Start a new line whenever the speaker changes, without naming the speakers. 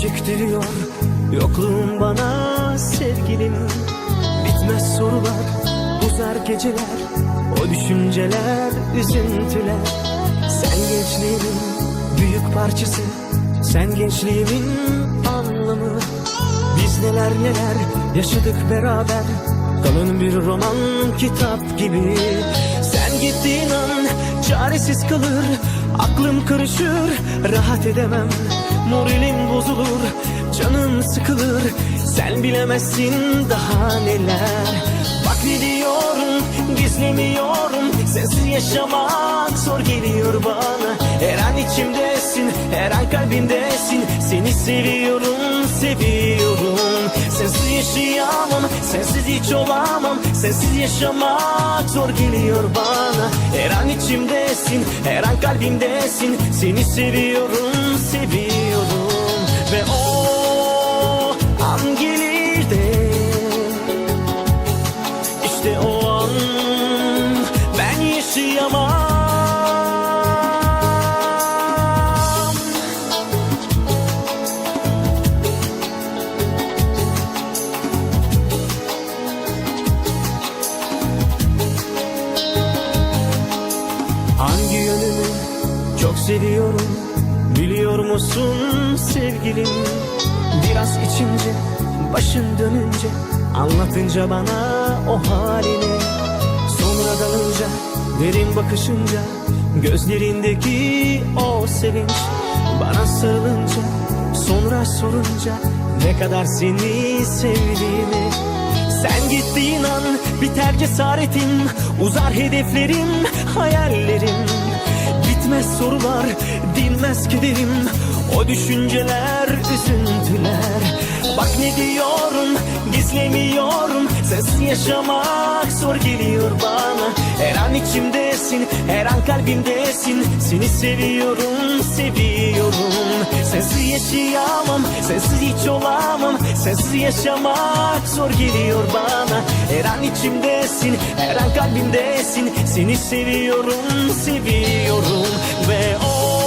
geciktiriyor yokluğun bana sevgilim. Bitmez sorular, uzar geceler, o düşünceler, üzüntüler. Sen gençliğimin büyük parçası, sen gençliğimin anlamı. Biz neler neler yaşadık beraber, kalın bir roman kitap gibi. Sen gittiğin an çaresiz kalır, aklım karışır, rahat edemem. Moralim bozulur, canım sıkılır, sen bilemezsin daha neler. Bak ne diyorum, gizlemiyorum, sensiz yaşamak zor geliyor bana. Her an içimdesin, her an kalbimdesin, seni seviyorum, seviyorum. Sensiz yaşayamam, sensiz hiç olamam, sensiz yaşamak zor geliyor bana. Her an içimdesin, her an kalbimdesin, seni seviyorum, seviyorum. Ve o an gelir de, İşte o an ben yaşayamam. Hangi yönümü çok seviyorum, biliyor musun sevgilim? Biraz içince, başın dönünce, anlatınca bana o halini. Sonra dalınca, derin bakışınca, gözlerindeki o sevinç. Bana sarılınca, sonra sorunca ne kadar seni sevdiğimi. Sen gittiğin an biter cesaretim, uzar hedeflerim, hayallerim. Bitmez sorular, dinmez kederim, o düşünceler, üzüntüler. Bak ne diyorum, gizlemiyorum, sensiz yaşamak zor geliyor bana. Her an içimdesin, her an kalbimdesin, seni seviyorum, seviyorum. Sensiz yaşayamam, sensiz hiç olamam, sensiz yaşamak zor geliyor bana. Her an içimdesin, her an kalbimdesin, seni seviyorum, seviyorum. Ve o